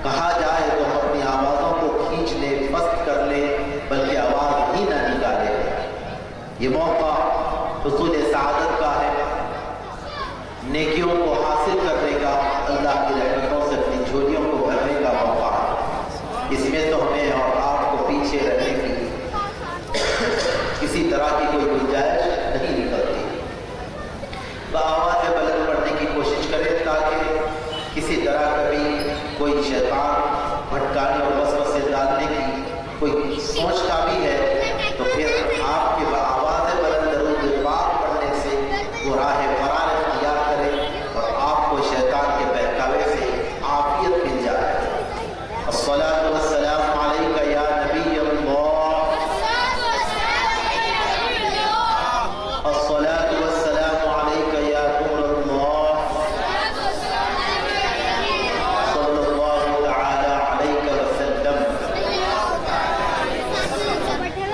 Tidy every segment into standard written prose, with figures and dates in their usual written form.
کہا جائے تو ہم اپنی آوازوں کو کھینچ لے، پست کر لے، بلکہ آواز ہی نہ نکالے۔ یہ موقع حصول سعادت کا ہے، نیکیوں کو حاصل کرنے کا، اللہ کی رحمتوں سے اپنی جھولیوں کو بھرنے کا موقع ہے۔ اس میں تو ہمیں اور آپ کو پیچھے رہنے کی کسی طرح کی کوئی گنجائش نہیں نکلتی۔ بآواز بلند پڑھنے کی کوشش کریں تاکہ کسی طرح کبھی کوئی شیطان بھٹکانے اور وسوسے ڈالنے کی کوئی سوچتا بھی ہے تو پھر آپ کے بآواز بلند درود پاک پڑھنے سے وہ راہ فرار اختیار کرے اور آپ کو شیطان کے بہکاوے سے عافیت مل جائے۔ الصلاۃ والسلام علیک یا نبی اللہ، الصلاۃ والسلام علیک یا نور اللہ، صلی اللہ تعالی علیہ وسلم۔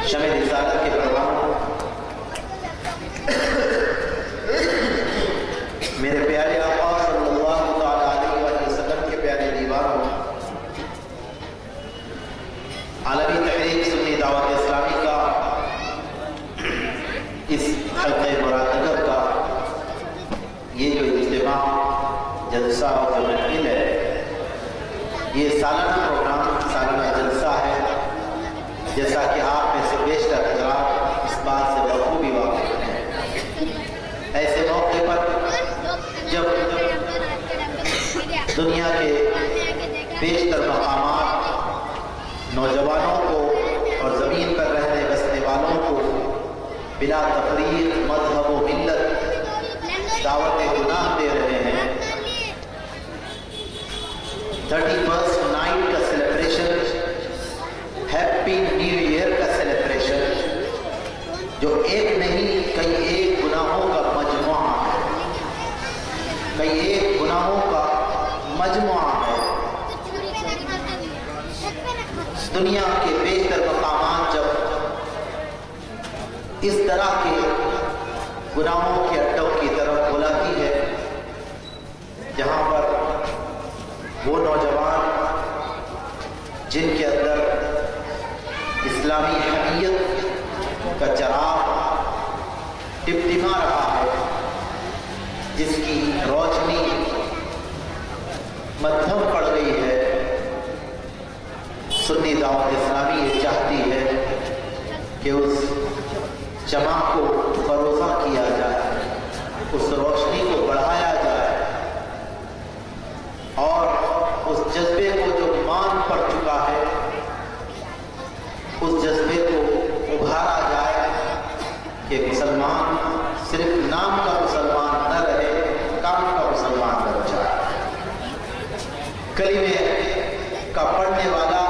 شمع رسالت کے پروانوں، میرے پیارے آقا صلی اللہ تعالی علیہ وسلم کے پیارے دیوانوں، عالمی تحریک سنی دعوت اسلامی کا اس حلقہ مراتب کا یہ جو اجتماع جلسہ اور جو محفل ہے، یہ سالانہ پروگرام، سالانہ جلسہ ہے، جیسا کہ آپ میں سے بیشتر حضرات اس بات سے بخوبی واقف ہیں۔ ایسے موقع پر جب دنیا کے بیشتر مقامات نوجوانوں کو اور زمین پر رہنے بسنے والوں کو بلا تفریق مذہب و ملت دعوت گناہ دے رہے ہیں، 31st نائٹ کا سیلیبریشن، ہیپی نیو ایئر کا سیلیبریشن، جو ایک نہیں کئی ایک گناہوں کا مجموعہ ہے، کئی ایک گناہوں کا مجموعہ ہے۔ دنیا کے بیشتر مقامات جب اس طرح کے گناہوں کے اڈوں کی طرف بلاتی ہے جہاں پر وہ نوجوان جن کے اندر اسلامی حمیت کا چراغ ٹمٹما رہا ہے، جس کی روشنی مدھم پڑ گئی ہے، سنی دعوت اسلامی یہ چاہتی ہے کہ اس شمع کو فروزہ کیا جائے، اس روشنی کو بڑھایا جائے اور اس جذبے کو جو مان پڑ چکا ہے اس جذبے کو ابھارا جائے کہ مسلمان صرف نام کا مسلمان نہ رہے، کام کا مسلمان بن جائے۔ کلمے کا پڑھنے والا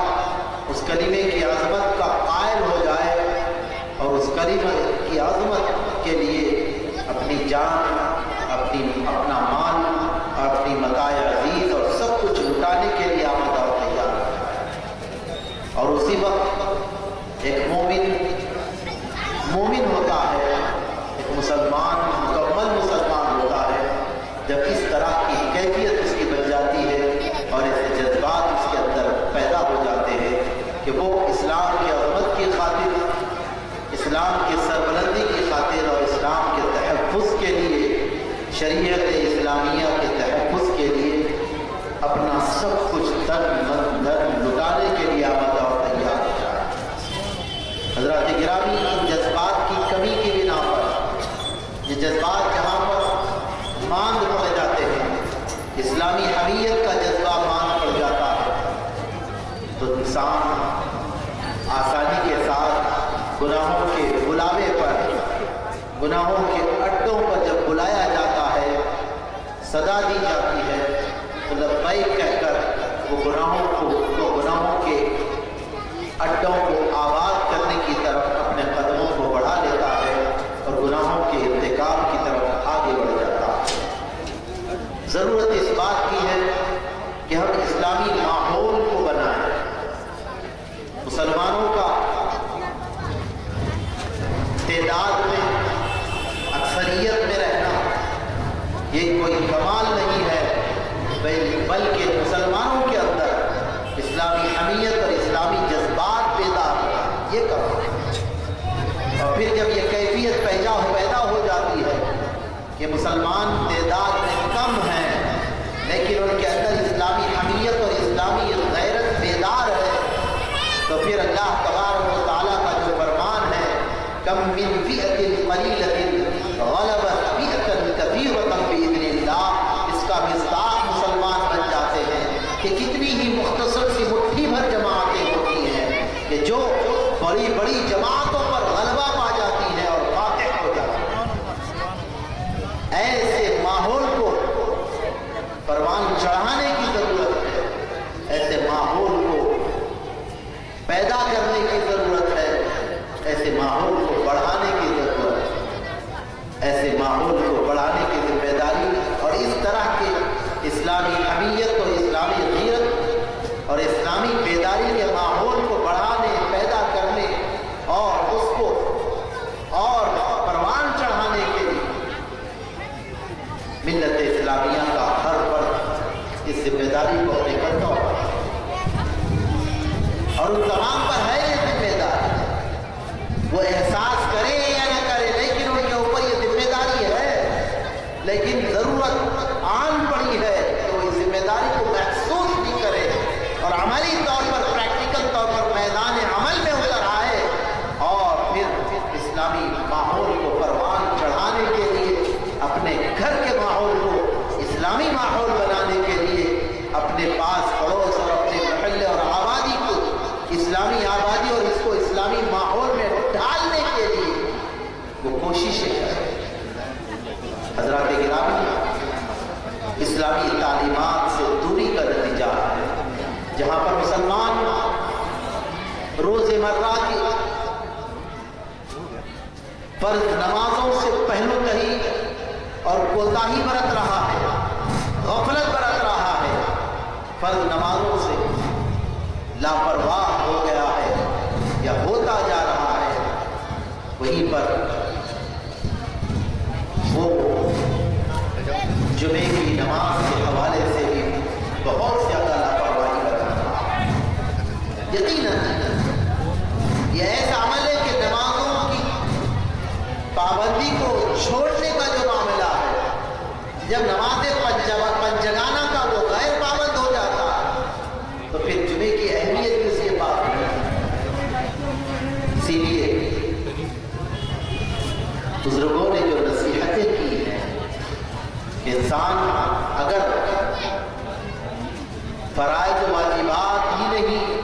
اس کلمے کی عظمت کا قائل ہو جائے اور اس کلمے کی عظمت کے لیے اپنی جان، اپنا مال اور اپنی متاع عزیز اور سب کچھ لٹانے کے لیے آمادہ اور تیار ہے۔ اور اسی وقت ایک مومن ہوتا ہے، ایک مسلمان، مکمل مسلمان ہوتا ہے جب اس طرح کی کیفیت اس کی بن جاتی ہے اور ایسے جذبات اس کے اندر پیدا ہو جاتے ہیں کہ وہ اسلام کی عظمت کی خاطر، اسلام کی سربلندی کی خاطر اور اسلام کے تحفظ کے لیے، شریعت اسلامیہ کے تحفظ کے لیے اپنا سب کچھ تن من دھن لٹانے کے لیے آمادہ اور تیار ہو جائے۔ حضرات گرامی، ان جذبات کی کمی کی بنا پر، یہ جذبات جہاں پر ماند پڑ جاتے ہیں، اسلامی حمیت کا جذبہ ماند پڑ جاتا ہے، تو انسان آسانی کے ساتھ گناہوں کے بلاوے پر، گناہوں کے اڈوں پر جب بلایا جاتا ہے، صدا دی جاتی ہے تو لبیک کہہ کر وہ گناہوں کے اڈوں کو آباد کرنے کی طرف اپنے قدموں کو بڑھا لیتا ہے اور گناہوں کے ارتکاب کی طرف آگے بڑھ جاتا ہے۔ ضرورت اس بات کی ہے کہ ہم اسلامی ماحول کو بنائیں۔ مسلمانوں کا تعداد میں اکثریت میں رہنا یہ کوئی کمال نہیں ہے، بلکہ مسلمانوں کے اندر یہ مسلمان تعداد میں کم ہیں لیکن ان کے اندر اسلامی حمیت اور اسلامی غیرت بیدار ہے، تو پھر اللہ تبارک و تعالیٰ کا جو فرمان ہے کم من فئۃ قلیلۃ غلبت فئۃ کثیرۃ بإذن اللہ، اس کا مصداق مسلمان بن جاتے ہیں کہ کتنی ہی مختصر سی مٹھی بھر جماعتیں ہوتی ہیں کہ جو بڑی بڑی جماعتوں پر غلبہ پا جاتی ہیں اور فاتح ہو جاتی ہیں۔ ایسے ماحول کو پروان چڑھانے کی ضرورت ہے، ایسے ماحول کو پیدا کرنے کی ضرورت ہے، ایسے ماحول کو بڑھانے کی ضرورت ہے، ایسے ماحول کو بڑھانے کی ذمہ داری اور اس طرح کے اسلامی حمیت اور اسلامی غیرت اور اسلامی بیداری کے ماحول کو بڑھانے، پیدا کرنے اور اس کو اور پروان چڑھانے کے لیے ملت اسلامیہ کا ہر فرد اس ذمہ داری کو اپنے کندھوں پر اور ان تمام پر ہے یہ ذمہ داری، وہ احساس کرے یا نہ کرے لیکن ان کے اوپر یہ ذمہ داری ہے، لیکن ضرورت آن پڑی ہے کہ وہ اس ذمہ داری کو محسوس بھی کرے اور عملی طور پر پریکٹیکل طور پر میدان عمل میں اتر آئے اور پھر اسلامی ماحول کو پروان چڑھانے کے لیے اپنے گھر کے ماحول کو اسلامی ماحول بنانے کے لیے اپنے پاس پڑوس اور اپنے محلے اور آبادی کو اسلامی آبادی اور اس کو اسلامی ماحول میں ڈالنے کے لیے وہ کوششیں کریں۔ حضرات گرامی، اسلامی تعلیمات سے دوری کا نتیجہ ہے جہاں پر مسلمان روز مرہ کی فرض نمازوں سے پہلو تہی اور کوتاہی برت رہا ہے، غفلت برت رہا ہے، فرض نمازوں سے لاپرواہ ہو گیا ہے یا ہوتا جا رہا ہے، وہیں پر وہ جمعے کی نماز کے حوالے سے بھی بہت زیادہ لاپرواہی برت رہا ہے۔ یقیناً یہ ایسا عمل ہے کہ نمازوں کی پابندی کو چھوڑنے کا جو معاملہ ہے، جب نماز پنجگانہ کا وہ غیر پابند ہو جاتا ہے تو پھر جمعے کی اہمیت کس کے پاس ہے؟ اسی لیے بزرگوں نے جو نصیحتیں کی ہیں، انسان اگر فرائض واجبات ہی نہیں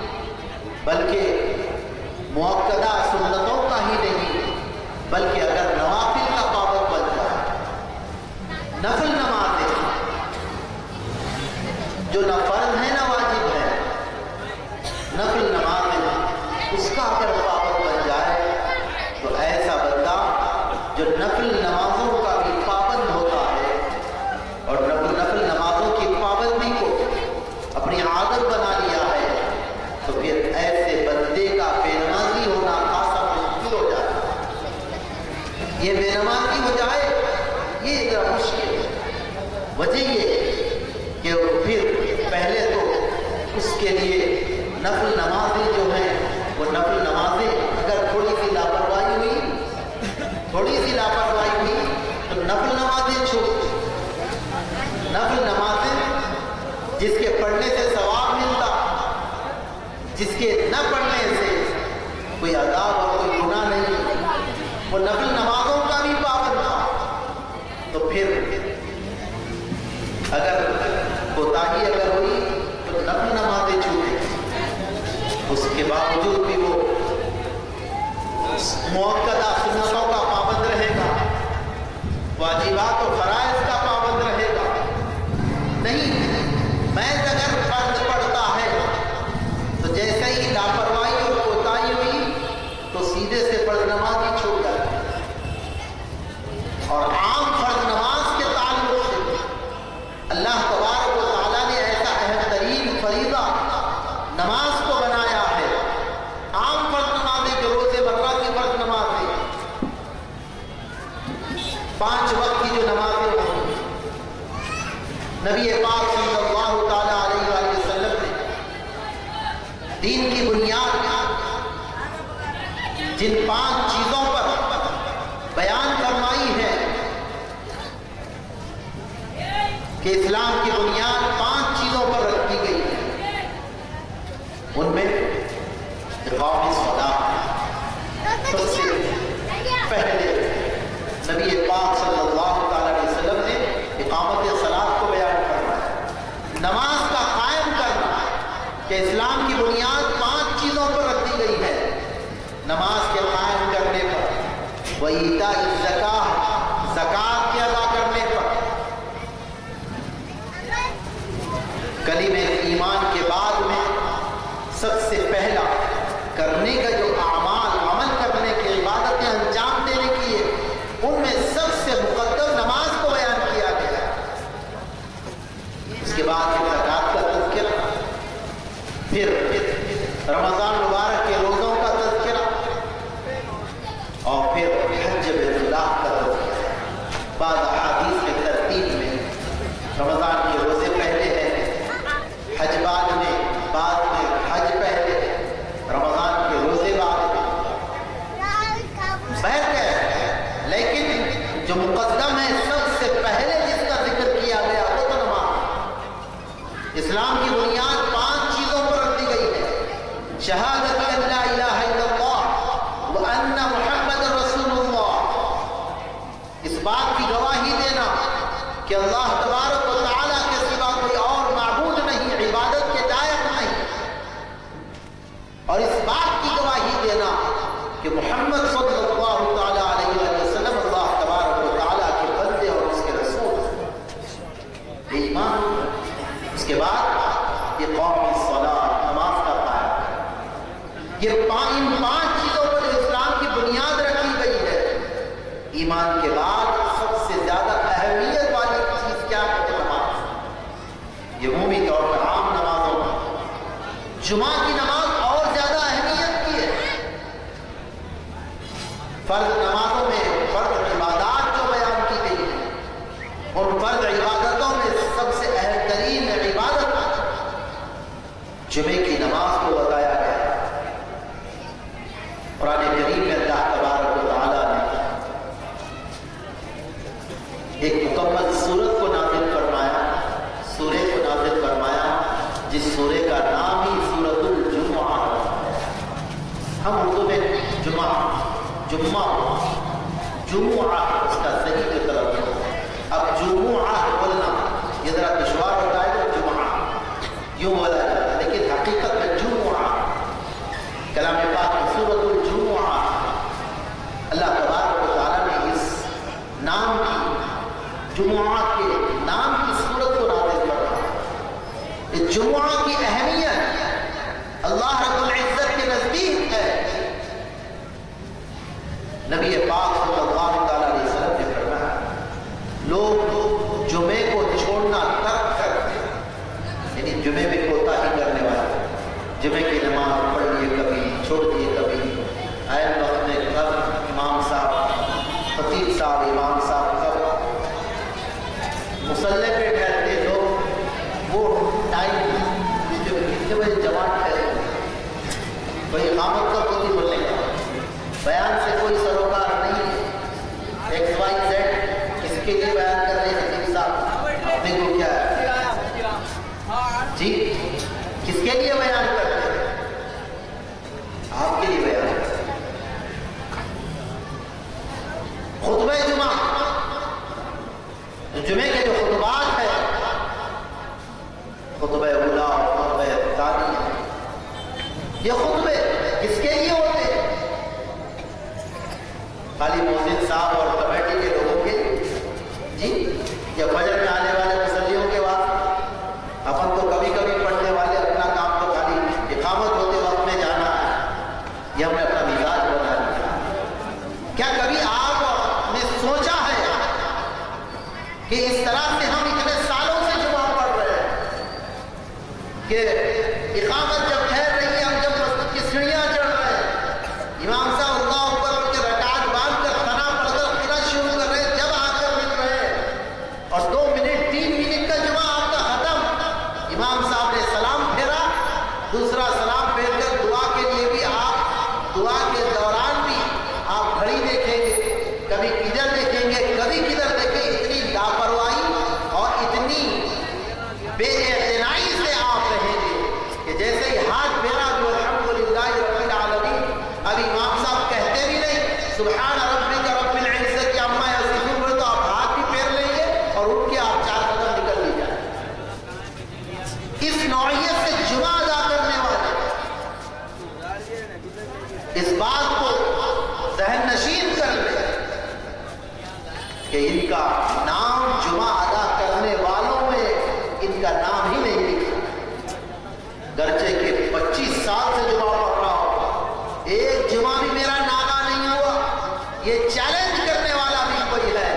بلکہ مؤکدہ سنتوں کا ہی نہیں بلکہ اگر نوافل کا پابند بن جائے، نفل نمازیں جو نہ فرض ہے نہ واجب ہے، نفل نمازیں اس کا اگر پابند بن جائے تو ایسا بندہ جو نفل نمازوں کا بھی پابند ہوتا ہے اور نفل نمازوں کی پابندی کو اپنی عادت بنا لیا ہے، تو پھر ایسے بندے کا بے نمازی ہونا خاصا مشکل ہو جاتا ہے۔ یہ بے نمازی ہو جائے یہ ذرا مشکل ہے، وجہ یہ کہ پھر پہلے تو اس کے لیے نفل نمازیں جو ہیں وہ نفل نمازیں اگر تھوڑی سی لاپرواہی ہوئی تو نفل نمازیں چھوٹ، نفل نمازیں جس کے پڑھنے سے ثواب ملتا، جس کے نہ پڑھنے سے کوئی عذاب اور کوئی گناہ نہیں، وہ نفل نمازوں کا بھی پابند تھا، تو پھر اگر کوتاہی اگر ہوئی تو نفل نمازیں چھوٹے، اس کے باوجود بھی وہ مؤکدہ سنتوں کا پابند رہے گا، واجبات و فرائض کا پابند رہے گا۔ نہیں، محض اگر فرض پڑتا ہے تو جیسے ہی لاپرواہی اور کوتاہی ہوئی تو سیدھے سے فرض نماز ہی چھوٹ جاتی ہے، اور عام فرض نماز کے تعلق سے اللہ تبارک و تعالیٰ نے ایسا اہم ترین فریضہ نماز کو بنایا ہے۔ عام فرض نمازیں جو روز مرہ کی فرض نمازیں، 5 وقت کی جو نمازیں ہوتی ہیں، نبی پاک صلی اللہ تعالیٰ علیہ وآلہ وسلم نے دین کی بنیاد جن 5 چیزوں پر بیان فرمائی ہے کہ اسلام کی بنیاد 5 چیزوں پر رکھی گئی ہے. ان میں اقامت الصلاۃ سب سے پہلے نبی پاک صلی اللہ تعالی علیہ وسلم نے اقامت الصلاۃ کو بیان فرمایا. نماز کا قائم کرنا کہ اسلام کی بنیاد 5 چیزوں پر رکھی گئی ہے. نماز کے قائم کرنے پر، وَإِيتَاءِ الزَّكَاةِ زکات کے ادا کرنے پر، کلمہ ایمان کے بعد میں سب سے پہلا کرنے کا جو اعمال، عمل کرنے کے عبادتیں انجام دینے کی ہے، ان میں سب سے مقدم نماز کو بیان کیا گیا. اس کے بعد زکات کا تذکرہ، پھر رمضان مبارک کے روزوں کا تذکرہ، اور پھر حج بیت اللہ کا تذکرہ. بعض احادیث کے ترتیب میں رمضان کے روزے پہلے ہیں، حج بعد میں، بعد میں حج پہلے، رمضان کے روزے بعد میں. بہر ہے، لیکن جو مقدم ہے سب سے پہلے جس کا ذکر کیا گیا وہ تو نماز. اسلام کی بنیاد 5 چیزوں پر رکھی گئی ہے. شہادت ان لا الہ الا اللہ وان محمد رسول اللہ، اس بات کی گواہی دینا کہ اللہ تبارک و تعالیٰ کے سوا کوئی اور معبود نہیں، عبادت کے لائق نہیں، اور اس بات کی گواہی دینا کہ محمد صلی اللہ تعالیٰ علیہ وسلم اللہ تبارک و تعالیٰ کے بندے اور اس کے رسول. یہ ایمان. اس کے بعد اقامت الصلاۃ، نماز کا قائم. یہ ان 5 چیزوں پر جو اسلام کی بنیاد رکھی گئی ہے. ایمان کے بعد سب سے زیادہ اہمیت والی چیز کیا ہے؟ نماز. یہ عمومی طور پر عام نمازوں میں جمعہ کی نماز اور زیادہ اہمیت کی ہے. فرض نمازوں میں فرض عبادات جو بیان کی گئی ہے، ان فرض عبادتوں میں سب سے اہم ترین عبادت جمعے کی نماز کو بتایا گیا. قرآن کریم میں اللہ تبارک و تعالیٰ نے ایک مکمل سورت کو نازل فرمایا، سورے کو نازل فرمایا، جس سورے کا نام ہی سورۃ الجمعہ ہے. ہم اردو میں جمعہ اس کا صحیح جو طرف ہے. اب جمعہ بولنا یہ ذرا دشوار ہوتا ہے، تو جمعہ یوں بولا جاتا ہے، لیکن حقیقت میں جمعہ کلام پاک میں سورۃ الجمعہ. اللہ تبارک و تعالیٰ نے اس نام کی، جمعہ کے نام کی سورت کو نازل فرمایا. جمعہ کی اہمیت اللہ رب العزت کے نزدیک ہے. نبی پاک صلی اللہ تعالیٰ علیہ وسلم نے فرمایا، لوگ جمعے کو چھوڑنا ترک کرتے، یعنی جمعے میں کوتاہی کرنے والے، جمعے کی نماز پڑھ لیے کبھی، چھوڑ دیے کبھی، عین وقت میں کب امام صاحب، خطیب صاحب، امام صاحب کب مصلی پہ ٹھہرتے لوگ، وہ ٹائم کتنے بجے جماعت ہے، کوئی اقامت کا کوئی بولنے کا، بیان سے کوئی سروکار نہیں ہے. ایکس وائی زیڈ کس کے لیے بیان کر رہے ہیں خطیب صاحب؟ اپنے کو کیا ہے جی، کس کے لیے بیان کرتے ہیں؟ آپ کے لیے بیان کرتے ہیں. خطبہ جمعہ، جمعے کے جو خطبات ہے، خطبہ اولیٰ اور خطبہ ثانی، یہ خطبے کس کے لیے ہوتے ہیں؟ خالی مؤذن صاحب اور کمیٹی کے لوگوں کے جی، یا فجر میں آنے والے مصلیوں کے بعد؟ اپن تو کبھی کبھی پڑھنے والے اپنا کام تو خالی اقامت ہوتے وقت میں جانا ہے، یہ ہم نے اپنا مزاج بنا لیا. کیا کبھی آپ نے سوچا ہے کہ اس طرح سے ہم اتنے سالوں سے جمعہ پڑھ رہے ہیں کہ اقامت جب ٹھہر رہی ہے، ہم جب مسجد کی سیڑھیاں چڑھ رہے ہیں، امام صاحب اللہ اکبر کے رکعت باندھ کر ثنا پڑھ کر قرأت شروع کر رہے ہیں، جب آ کر مل رہے ہیں اور 2 منٹ 3 منٹ کا جمعہ آپ کا ختم، امام صاحب نے سلام پھیرا، دوسرا سلام پھیر کر دعا کے لیے بھی آپ، دعا کے دوران بھی آپ گھڑی دیکھیں گے، کبھی کدھر دیکھیں گے، کبھی کدھر دیکھیں گے. اتنی لاپرواہی اور اتنی اس بات کو ذہن نشین کر لے کہ ان کا نام جمعہ ادا کرنے والوں میں ان کا نام ہی نہیں لکھا، گرچہ کہ 25 سال سے جمعہ پڑھ رہا ہو، ایک جمعہ بھی میرا ناغہ نہیں ہوا، یہ چیلنج کرنے والا بھی کوئی ہے۔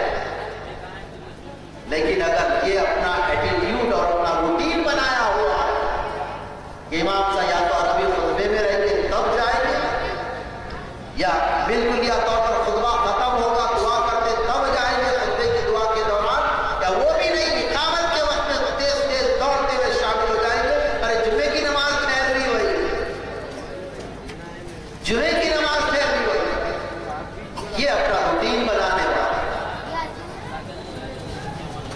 لیکن اگر یہ اپنا ایٹیٹیوڈ اور اپنا روٹین بنایا ہوا ہے، امام صاحب یا تو عربی خطبے میں رہیں گے تب جائیں گے، یا بالکل یا طور پر خطبہ ختم ہوگا دعا کرتے تب جائیں گے خطبے کی دعا کے دوران، یا وہ بھی نہیں اقامت کے وقت میں تیز تیز دوڑتے ہوئے شامل ہو جائیں گے۔ ارے جمعے کی نماز ٹھہر نہیں ہوئی، جمعے کی نماز ٹھہر نہیں ہوئی، یہ اپنا روٹین بنانے والا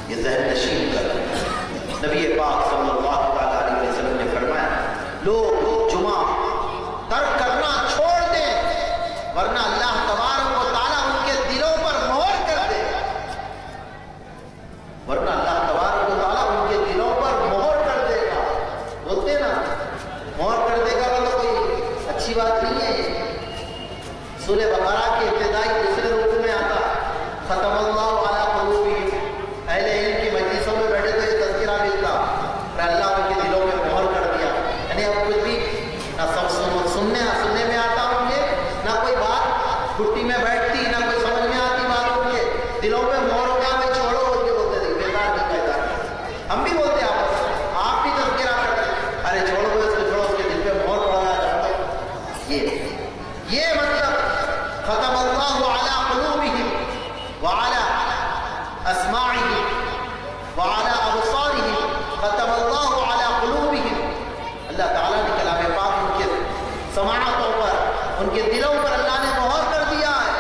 یہ ذہن نشین کر۔ نبی پاک صلی اللہ علیہ وسلم نے فرمایا لوگ جمعہ ترک کرنا چھوڑ دیں ورنہ اللہ تبارک و تعالیٰ ان کے دلوں پر مہر کر دے، ورنہ اللہ تبارک و تعالیٰ ان کے دلوں پر مہر کر دے گا۔ بولتے نا مہر کر دے گا تو کوئی اچھی بات نہیں ہے۔ سورہ بقرہ کے ابتدائی دوسرے رکوع میں آتا ختم اللہ علی قلوبہم، اہل علم کی مجلسوں میں بیٹھے تو یہ تذکرہ ملتا اور اللہ ان کے دلوں میں مہر کر دیا، یعنی اب کچھ بھی نہ سننے میں آتا ہوں گے، نہ کوئی بات گھٹی میں بیٹھتی، نہ کوئی سمجھ میں آتی بات ان کے دلوں میں مہر ہو گیا۔ بھائی چھوڑو بول کے بولتے تھے بیکار نہیں کہتا، ہم بھی بولتے آپ بھی تذکرہ کرتے ارے چھوڑو اس کو، چھوڑو اس کے دل پہ مہر پڑا جاتا ہے۔ یہ مطلب ختم اللہ علی قلوبہم وعلی اسماعہم وعلی ابصارہم، ختم اللہ علی قلوبہم، اللہ تعالیٰ نے کلام پاک ان کے سماعتوں پر، ان کے دلوں پر اللہ نے مہر کر دیا ہے،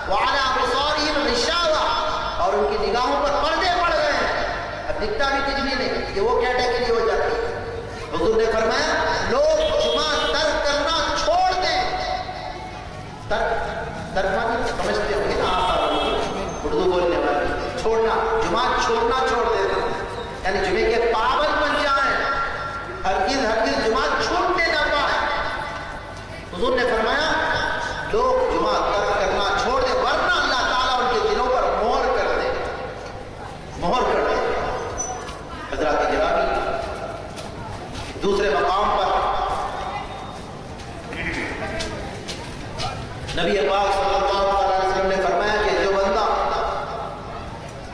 وعلی ابصارہم غشاوہ، اور ان کی نگاہوں پر پردے پڑ گئے ہیں، اب دکھتا بھی کچھ بھی نہیں، یہ وہ کیٹیگری ہو جاتی ہے۔ حضور نے فرمایا لوگ جمعہ ترک کرنا چھوڑ دیں، ترک مانی سمجھتے ہوں گے نا آپ اردو بولنے والے، چھوڑنا، جمعہ چھوڑنا چھوڑ دینا، یعنی جمعے کے پابند بن جائیں، ہرگز جمعہ چھوٹنے نہ پائے۔ حضور نے فرمایا لوگ جمعہ ترک کرنا چھوڑ دیں ورنہ اللہ تعالیٰ ان کے دلوں پر مہر کر دے، مہر کر دے۔ حضرات گرامی، دوسرے مقام پر نبی پاک صلی اللہ علیہ وسلم نے فرمایا کہ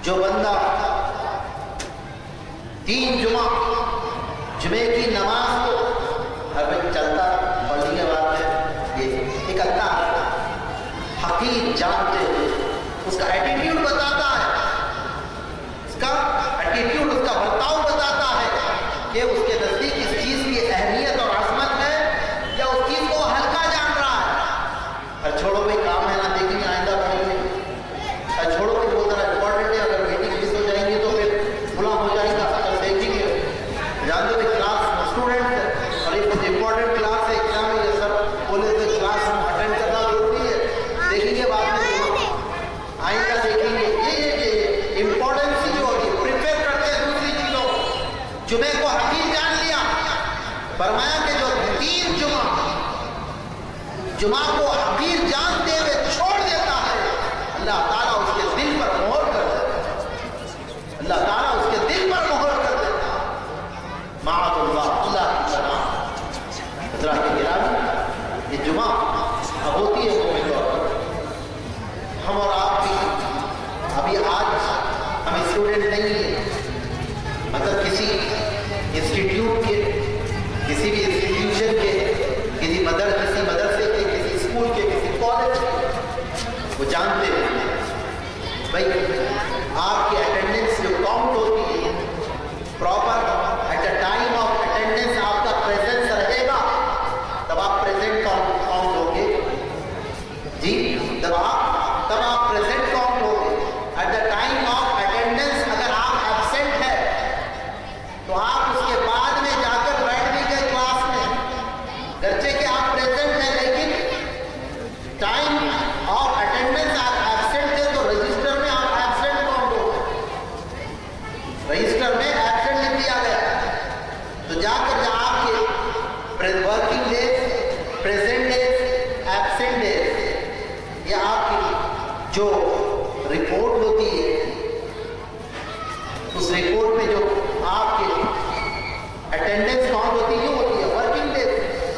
جو بندہ 3 جمعے کی نماز کو ہر وقت چلتا پڑھنے کے بعد ہے، یہ ایک اللہ حقیق جانتے ہوئے اس کا ایٹیٹیوڈ بتاتا ہے، اس کا ایٹیٹیوڈ، اس کا برتاؤ بتاتا ہے کہ اس کے نزدیک اس چیز کی اہمیت اور عظمت ہے یا اس چیز کو ہلکا جان رہا ہے۔ اور چھوڑو بھائی کام ہے نا دیکھیں گے آئندہ پڑھیں گے، اور چھوڑو بھائی بہت زیادہ امپورٹنٹ ہے، اگر میٹنگ مس ہو جائیں گے تو پھر بھلا ہو جائے گا، اگر دیکھیں گے جانتے ہوئے کلاس اسٹوڈنٹ ہے اور یہ کچھ امپورٹنٹ کلاس ہے، ایگزام ہے، یہ سب بولے تو کلاس اٹینڈ کرنا ضروری ہے، دیکھیں گے بعد میں آئندہ دیکھیں گے۔ یہ امپورٹنس جو ہوتی ہے پریپیئر کرتے ہیں دوسری چیزوں، جمعے کو حقیق جان لیا، فرمایا کہ جو 3 جمعہ کو حقیر جانتے ہوئے چھوڑ دیتا ہے، اللہ تعالیٰ اس کے دل پر مہر کر دیتا ہے، اللہ تعالیٰ اس کے دل پر مہر کر دیتا ہے، معاذ اللہ، اللہ کی پناہ۔ حضرات گرامی، یہ جمعہ اب ہوتی ہے مومن طور پر، ہم اور آپ بھی ابھی آج ہم اسٹوڈنٹ نہیں ہیں، مطلب کسی انسٹیٹیوٹ کے، کسی بھی انسٹیٹیوشن کے، کسی مدرسے کے، کسی اسکول کے، کسی کالج کے، وہ جانتے ہیں بھائی آپ کی اٹینڈنس جو کاؤنٹ ہوتی ہے proper at a time of attendance آپ کا پریزنس رہے گا تب آپ پریزنٹ کاؤنٹ ہوگے، جی تب آپ پریزنٹ کاؤنٹ ہوگے۔ At the time of attendance اگر آپ ایبسینٹ ہے تو آپ اس کے بعد میں جا کر بیٹھ بھی گئے کلاس میں، گرچہ کہ آپ پریزنٹ ہیں لیکن ٹائم آف اٹینڈنس آپ ایبسینٹ تھے تو رجسٹر میں آپ ایبسینٹ کاؤنٹ ہو گئے۔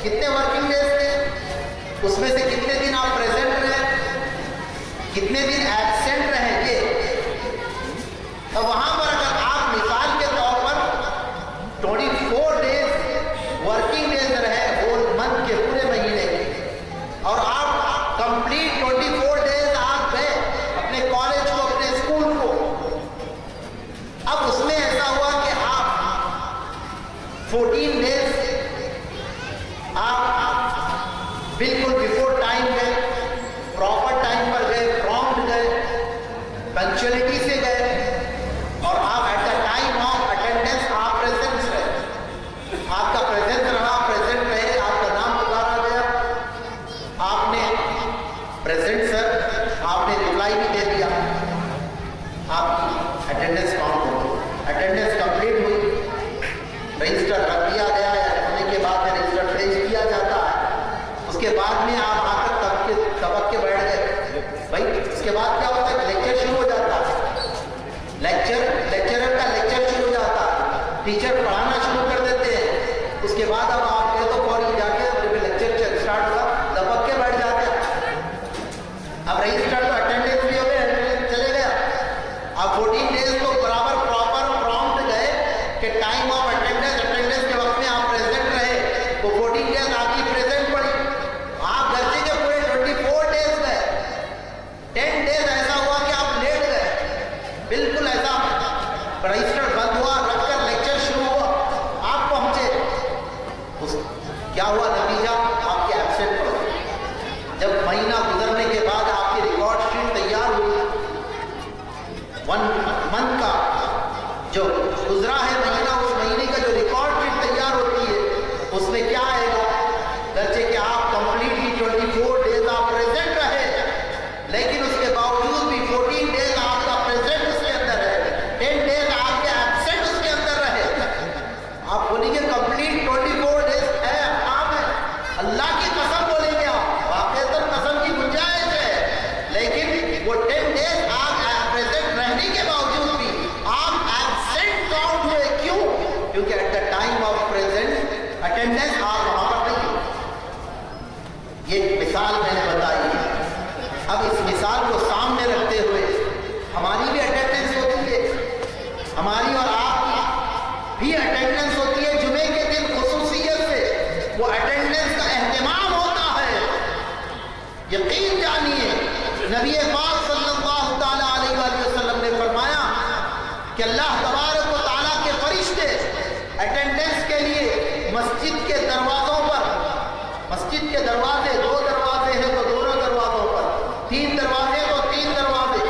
کتنے ورکنگ ڈیز تھے؟ اس میں سے کتنے دن آپ پریزنٹ رہے، کتنے دن ایبسینٹ رہے؟ یہ تو وہاں پر اگر آپ مثال کے طور پر 24 ڈیز ورکنگ ڈیز رہے ہول منتھ کے پورے مہینے کے، اور آپ کمپلیٹ 24 ڈیز آپ گئے اپنے کالج کو، اپنے اسکول کو، اب اس میں ایسا ہوا کہ آپ 14 ڈیز آپ بالکل بیفور ٹائم گئے، پراپر ٹائم پر گئے، پرومپٹ گئے، پنکچولیٹی سے گئے، اور آپ at the time of attendance آپ پریزنٹ رہے، آپ کا پریزنٹ رہا، پریزنٹ رہے، آپ کا نام پکارا گیا، آپ نے پریزنٹ سر، آپ نے ریپلائی بھی دے دیا، آپ کی اٹینڈنس کاؤنٹ ہو، اٹینڈنس کمپلیٹ ہوئی، رجسٹر رکھ دیا گیا ہے، ہونے کے بعد رجسٹر پیش کیا جاتا ہے، اس کے بعد میں آپ آ کر سبق کے بیٹھ گئے بھائی، اس کے بعد کیا ہوتا ہے؟ لیکچر شروع ہو جاتا ہے، لیکچرر کا لیکچر شروع ہو جاتا ہے، ٹیچر پڑھانا شروع کر دیتے ہیں، اس کے بعد اب آپ کہے تو فوری جا کے لیکچر اسٹارٹ ہوا، دبک کے بیٹھ جاتے ہیں، اب رجسٹر تو اٹینڈنس بھی ہو گئے، اٹینڈنس چلے گیا، اب 14 ڈیز تو برابر پراپر پرومپٹ گئے کہ ٹائم آف اٹینڈنس، اٹینڈنس کے وقت میں آپ پریزنٹ رہے، وہ 14 ڈیز آپ کی پریزنٹ پڑی، آپ گھر سے کے پورے 24 ڈیز گئے، 10 ڈیز ایسا ہوا کہ آپ لیٹ گئے، بالکل ایسا رجسٹر بند ہوا، رکھ کر لیکچر شروع ہوا، آپ پہنچے، کیا ہوا نتیجہ؟ آپ کے ایبسینٹ ہو گئے۔ جب مہینہ گزرنے کے بعد آپ کی ریکارڈ شیٹ تیار ہوئی، 1 منتھ کا جو گزرا ہے مہینہ، اس مہینے کا جو ریکارڈ شیٹ تیار ہوتی ہے، اس میں کیا آئے گا؟ گرچہ کہ آپ کمپلیٹلی 24 ڈیز آپ پریزنٹ رہے، لیکن اس کے باوجود بھی 14 ڈیز آپ کا پریزنٹ اس کے اندر ہے، 10 ڈیز آپ کے ایبسینٹ اس کے اندر رہے، آپ بولیں گے کمپلیٹ 24 ڈیز ہے، حرام ہے، اللہ کی قسم بولیں گے آپ، واقعتاً قسم کی گنجائش ہے، لیکن وہ 10 ڈیز آپ پریزنٹ رہنے کے باوجود بھی آپ ایبسینٹ کاؤنٹ ہوئے، کیوں؟ کیونکہ at the time of present attendance آپ وہاں پر نہیں ہو۔ یہ مثال میں نے بتائی ہے، اب اس مثال کو سامنے رکھتے ہوئے ہماری بھی اٹینڈنس ہوتی ہے، ہماری اور آپ کی بھی اٹینڈنس ہوتی ہے، جمعے کے دن خصوصیت سے وہ اٹینڈنس کا اہتمام ہوتا ہے۔ یقین جانیے نبی پاک صلی اللہ تعالیٰ علیہ وآلہ وسلم نے فرمایا کہ اللہ تبارک و تعالیٰ کے فرشتے اٹینڈنس کے لیے مسجد کے دروازوں پر، مسجد کے دروازے 2 دروازے ہیں تو دونوں دروازوں پر، 3 دروازے تو 3 دروازے،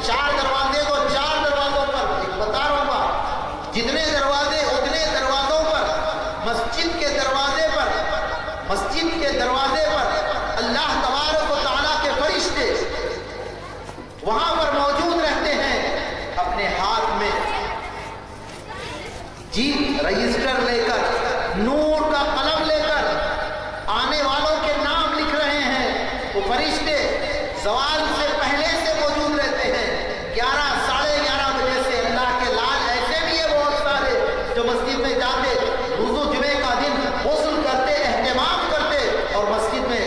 4 دروازے تو 4 دروازوں پر، ایک بتا رہا ہوں بات، جتنے دروازے اتنے دروازوں پر، مسجد کے دروازے پر، مسجد کے دروازے پر اللہ تبارک و تعالیٰ کے فرشتے وہاں پر موجود رہتے ہیں، اپنے ہاتھ میں رجسٹر لے کر، نور کا قلم لے کر آنے والوں کے نام لکھ رہے ہیں۔ وہ فرشتے زوال سے پہلے سے موجود رہتے ہیں، 11 ساڑھے 11 بجے سے۔ اللہ کے لال ایسے بھی ہے بہت سارے جو مسجد میں جاتے، وضو جمعے کا دن غسل کرتے، اہتمام کرتے، اور مسجد میں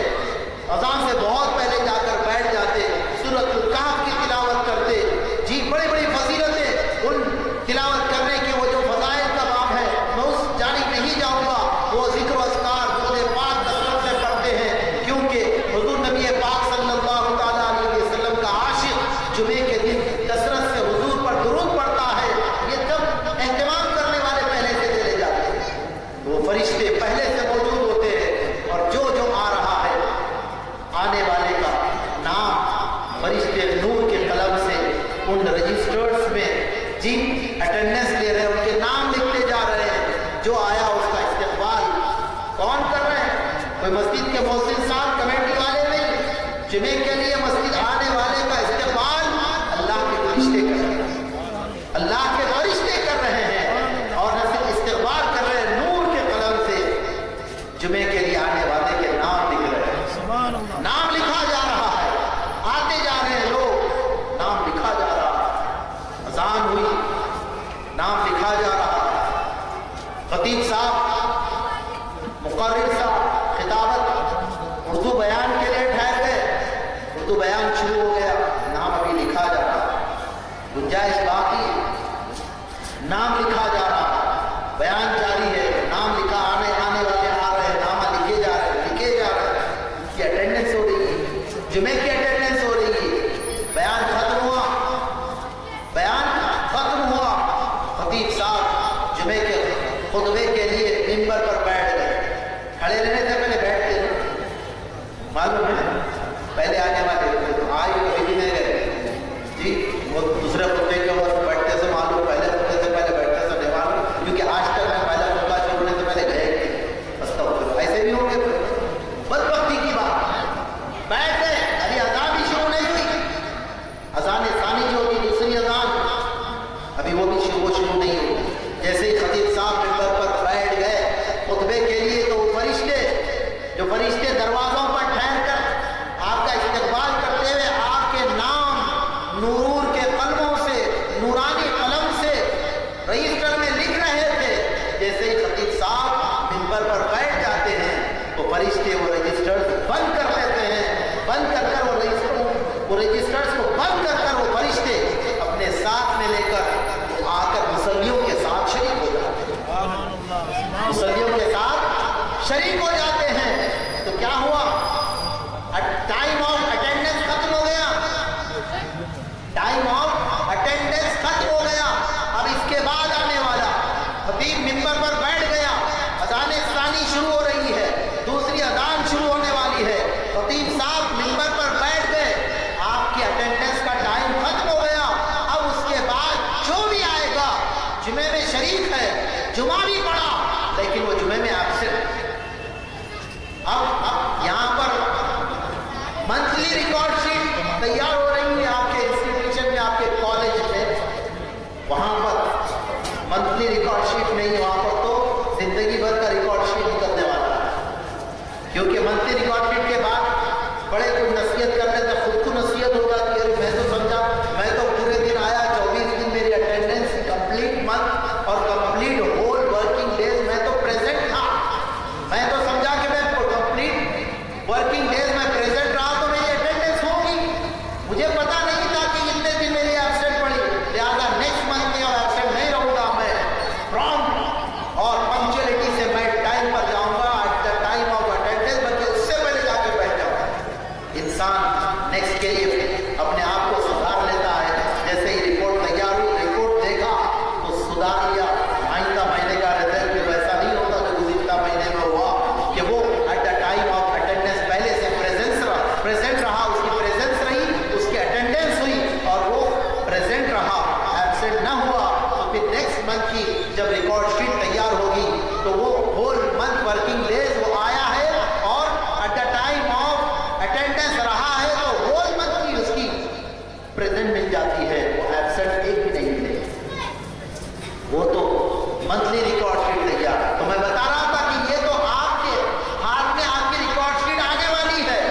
اذان سے بہت پہلے جا کر بیٹھ جاتے، سورۃ الکہف کی تلاوت کرتے۔ جی بڑی بڑی فضیلتیں ان تلاوت کرنے کے، وہ جو فضائل کا باب ہے میں اس جانب نہیں جاؤں گا، وہ ذکر و اذکار خود پاک کثرت سے پڑھتے ہیں، کیونکہ حضور نبی پاک صلی اللہ تعالیٰ علیہ وسلم کا عاشق جمعے کے دن کثرت سے حضور پر درود پڑھتا ہے۔ یہ جب اہتمام کرنے والے پہلے سے چلے جاتے ہیں، وہ فرشتے پہلے سے موجود ہوتے ہیں، اور جو آ رہا ہے آنے والے کا نام فرشتے نور کے قلم سے ان رجسٹرز میں جی اٹینڈنس لے رہے ہیں، ان کے نام لکھتے جا رہے ہیں۔ جو آیا اس کا استقبال کون کر رہے ہیں؟ کوئی مسجد کے مؤذن صاحب، کمیٹی والے نہیں، جمعے کے لیے مسجد آنے والے کا استقبال اللہ کے فرشتے کر رہے ہیں، اللہ کے فرشتے کر رہے ہیں، اور نہ صرف استقبال کر رہے ہیں، نور کے قلم سے جمعے کے لیے آنے والے کے نام لکھ رہے ہیں۔ نام لکھا جا رہا ہے، آتے جا رہے ہیں لوگ، نام لکھا جا رہا ہے۔ اذان ہوئی، نام لکھا جا رہا ہے۔ خطیب صاحب، مقرر صاحب شروع ہو گیا، نام ابھی لکھا جا رہا، گنجائش باقی ہے، نام لکھا جا رہا، بیان جاری ہے، نام لکھا، آنے والے آ رہے ہیں، نام لکھے جا رہے ہیں، کی اٹینڈنس ہو رہی ہے، جمعے کی اٹینڈنس ہو رہی ہے، بیان ختم ہوا، خطیب صاحب جمعے کے خطبے کے لیے منبر پر بیٹھ گئے، کھڑے رہنے سے پہلے بیٹھتے ہیں، معلوم ہے پہلے آنے والے آج کبھی بھی نہیں گئے جی، وہ دوسرے خطبے کے وقت بیٹھتے سے معلوم، پہلے خطبے سے پہلے بیٹھتے سے نہیں معلوم، کیونکہ آج تک میں پہلا خطبہ شروع ہونے سے پہلے گئے، استغفر، ایسے بھی ہوں گے، بدبختی کی بات، بیٹھ گئے، ابھی اذان بھی شروع نہیں ہوئی، اذان ثانی جو ہوگی دوسری اذان ابھی وہ بھی شروع نہیں ہوئی، جیسے ہی خطیب صاحب منبر پر بیٹھ گئے خطبے کے لیے تو فرشتے دروازوں پر ٹھہر کر آپ کا استقبال کرتے ہوئے آپ کے نام نور کے قلموں سے، نورانی قلم سے رجسٹر میں لکھ رہے تھے، جیسے ہی خطیب صاحب منبر پر بیٹھ جاتے ہیں تو فرشتے وہ رجسٹر بند کر دیتے ہیں، بند کر کر وہ رجسٹرز کو بند کر کر وہ فرشتے اپنے ساتھ میں لے کر آ کر مصلیوں کے ساتھ شریک ہو جاتے ہیں، مصلیوں کے ساتھ شریک ہو جاتے ہیں۔ تو کیا ہوا؟ ٹائم آف اٹینڈنس ختم ہو گیا، ٹائم آف اٹینڈنس ختم ہو گیا، اب اس کے بعد آنے والا خطیب منبر پر بیٹھ گیا، اذان ثانی شروع ہو رہی ہے، دوسری اذان شروع ہونے والی ہے، خطیب صاحب منبر پر بیٹھ گئے، آپ کی اٹینڈنس کا ٹائم ختم ہو گیا، اب اس کے بعد جو بھی آئے گا جمعے میں شریک ہے، جمعہ بھی پڑھا لیکن وہ جمعے میں ایبسنٹ۔ اب یہاں پر منتھلی ریکارڈ شیٹ تیار ہو رہی ہے آپ کے انسٹیٹیوشن میں، آپ کے کالج میں، وہاں پر منتھلی ریکارڈ شیٹ نہیں، وہاں پر تو زندگی بھر کا ریکارڈ شیٹ نکلنے والا ہے، کیونکہ منتھلی ریکارڈ شیٹ کے بعد بڑے کوئی نصیحت کرنے سے خود کو نصیحت ہو جاتی ہے، میں تو سمجھا، میں تو پورے دن آیا، 24 دن میری اٹینڈنس کمپلیٹ منتھ اور کمپلیٹ ہول ورکنگ ڈیز میں تو پریزنٹ تھا، میں تو سمجھا کہ میں کمپلیٹ ورکنگ ڈیز میں پریزنٹ رہا تو میری اٹینڈنس ہوگی، مجھے پتا نہیں تھا کہ اتنے دن میری ایبسنٹ پڑی، لہٰذا نیکسٹ منتھ میں اور ایبسنٹ نہیں رہوں گا، میں پرامپٹ اور پنکچولیٹی سے میں ٹائم پر جاؤں گا، at the time of attendance, بلکہ اس سے پہلے جا کے بیٹھ جاؤں گا۔ انسان نیکسٹ کے لیے اپنے آپ کو سدھار لیتا ہے، جیسے ہی رپورٹ تیار ہوئی، رپورٹ دیکھا تو سدھار لیا، آئندہ مہینے کا رزلٹ ویسا نہیں ہوتا جو گزشتہ مہینے میں ہوا کہ وہ at the time of attendance پہلے سے پریزنٹ رہا، اس کی پریزنس رہی، اس کی اٹینڈنس ہوئی اور وہ پریزنٹ رہا، ایبسنٹ نہ ہوا، تو پھر نیکسٹ منتھ کی جب ریکارڈ شیٹ تیار ہوگی تو وہ ہول منتھ ورکنگ ڈیز وہ آیا ہے اور at the time of attendance رہا ہے تو ہول منتھ کی اس کی پریزنٹ مل جاتی ہے، وہ ایبسنٹ ایک بھی نہیں ملے، وہ تو منتھلی ریکارڈ شیٹ تیار۔ تو میں بتا رہا تھا کہ یہ تو آپ کے ہاتھ میں آپ کی ریکارڈ شیٹ آنے والی ہے،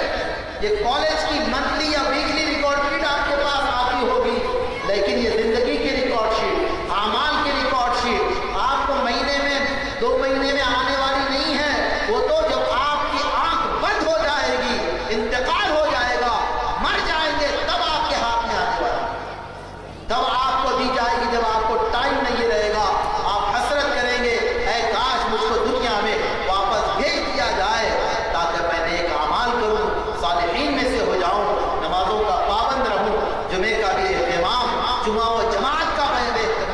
یہ کالج کی منتھلی یا ویکلی ریکارڈ شیٹ آپ کے پاس آتی ہوگی، لیکن یہ زندگی کی ریکارڈ شیٹ، اعمال کی ریکارڈ شیٹ آپ کو مہینے میں 2 مہینے میں آنے والی نہیں ہے، وہ تو جب آپ کی آنکھ بند ہو جائے گی، انتقال ہو جائے گا، مر جائیں گے، تب آپ کے ہاتھ میں آنے والی، تب آپ کو دی جائے گی، جب آپ کو ٹائم نہیں رہے گا، آپ حسرت کریں گے، اے کاش مجھ کو دنیا میں واپس بھیج دیا جائے تاکہ میں نیک اعمال کروں، صالحین میں سے ہو جاؤں، نمازوں کا پابند رہوں، جمعے کا بھی اہتمام، جمعہ و جماعت کا میں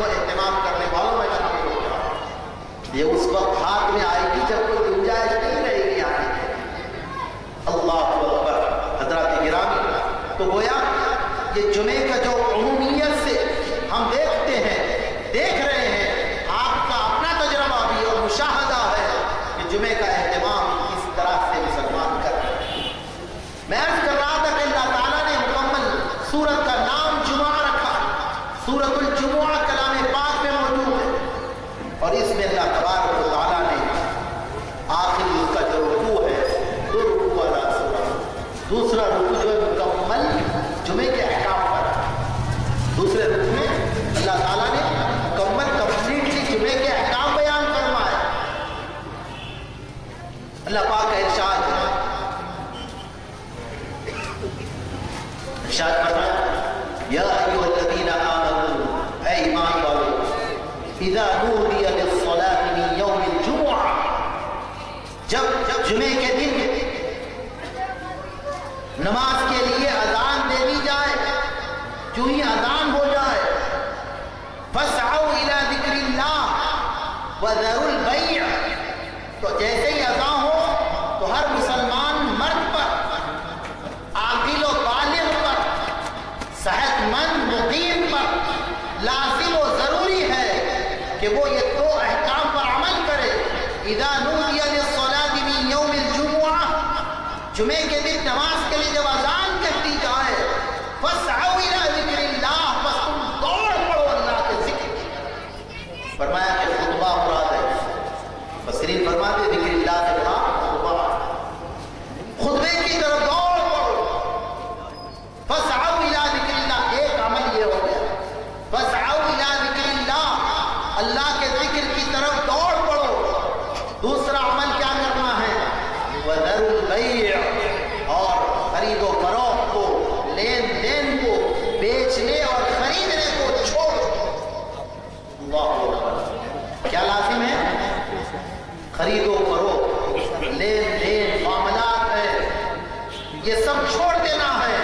اہتمام کرنے والوں میں شامل ہو جاؤں۔ یہ اس وقت ہاتھ میں آئے گی جب کوئی گنجائش نہیں رہے گی آنے کی۔ اللہ اکبر، حضرات گرامی، تو گویا یہ جمعے کا جو عمومیت سے ہم دیکھ رہے ہیں، آپ کا اپنا تجربہ بھی اور مشاہدہ ہے کہ جمعے کا اہتمام کس طرح سے مسلمان کر رہے ہیں۔ میں عرض کر رہا تھا کہ اللہ تعالیٰ نے مکمل سورت کا نام جمعہ رکھا، سورت الجمعہ کلام پاک میں موجود ہے، اور اس میں اللہ تبارک و تعالیٰ نے آخری اس کا جو رکوع ہے، 2 رکوع والا سورہ، دوسرا رکوع جو ہے مکمل جمعے کے احکام پر، دوسرے رکوع میں اللہ تعالیٰ نے کمپلیٹلی جمعے کے احکام بیان فرمائے۔ اللہ پاک کا ارشاد ہے، ارشاد فرمایا یا ایھا الذین آمنوا، اے ایمان والو، اذا نودی للصلاۃ من یوم الجمعہ، جب جمعے کے دن نماز کے لیے اذان دے دی جائے، جو ہی اذان ہو جائے، فاسعوا الی ذکر اللہ وذروا البیع، تو جیسے ہی اذان ہو تو ہر مسلمان مرد پر، عاقل و بالغ پر، صحت مند مقیم پر لازم و ضروری ہے کہ وہ یہ دو احکام پر عمل کرے۔ اذا نودی للصلاۃ من یوم الجمعہ، جمعے کے دن نماز کے لیے جب اذان کہتی جائے، فاسعوا الی ذکر اللہ، بس تم دوڑ پڑو اللہ کے ذکر۔ فرمایا کہ خطبہ مراد ہے، مفسرین فرماتے ذکر اللہ سے مراد خطبہ، خطبے کی طرف دوڑ پڑو۔ فاسعوا الی ذکر اللہ، ایک عمل یہ ہو گیا، فاسعوا الی ذکر اللہ، اللہ کے ذکر کی طرف دوڑ پڑو۔ دوسرا عمل کیا کرنا ہے؟ وذروا البیع، اور خرید و فروخت کو، لین دین کو، بیچنے اور خریدنے کو چھوڑو۔ اللہ اکبر، کیا لازم ہے؟ خرید و فروخت، لین دین، معاملات ہے، یہ سب چھوڑ دینا ہے۔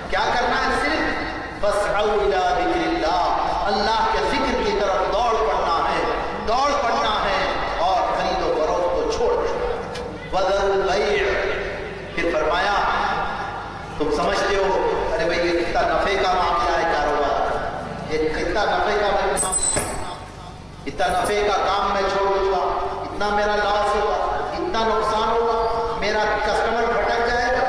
کیا کرنا ہے؟ صرف فاسعوا الی ذکر اللہ، اللہ کے ذکر کی طرف دوڑ پڑنا ہے، دوڑ پڑنا ہے، اور خرید و فروخت کو چھوڑ دینا۔ وذروا البیع، پھر فرمایا تم سمجھتے ہو ارے بھائی یہ کتنا نفع کا معاملہ ہے، کاروبار یہ کتنا نفع کا معاملہ، اتنا نفع کا کام میں چھوڑ دوں گا، اتنا میرا لاس ہوگا، اتنا نقصان ہوگا، میرا کسٹمر بھٹک جائے گا،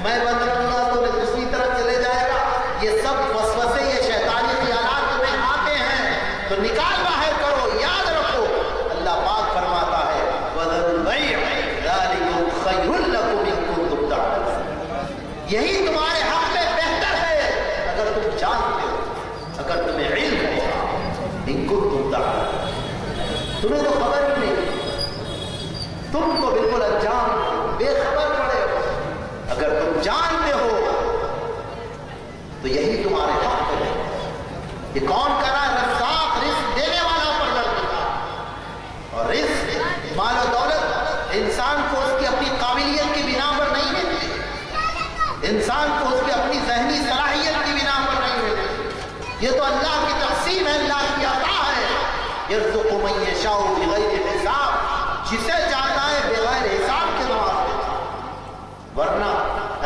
میں بند کروں گا تو دوسری طرف چلے جائے گا، یہ سب وسوسے، یہ شیطانی خیالات تمہیں آتے ہیں تو نکال باہر کرو۔ یاد رکھو اللہ پاک فرماتا ہے وذروا البیع ذلکم خیر لکم ان کنتم تعلمون، یہی تمہارے حق میں بہتر ہے اگر تم جانتے ہو، اگر تمہیں علم ہو، ان کنتم تعلمون۔ تمہیں تو خبر ہی نہیں، تم تو بالکل انجان بے خبر پڑے ہو، اگر تم جانتے ہو تو یہی تمہارے حق ہے۔ یہ کون کرا؟ رزاق، رزق دینے والا پروردگار، اور رزق مال و دولت انسان کو اس کی اپنی قابلیت کی بنا پر نہیں ملتی، انسان کو اس کی اپنی ذہنی صلاحیت کی بنا پر نہیں ملتی، یہ تو اللہ کی تقسیم ہے، اللہ کی عطا ہے۔ یرزق من یشاء بغیر حساب، جسے چاہتا ہے بغیر حساب کے نوازتا ہے۔ ورنہ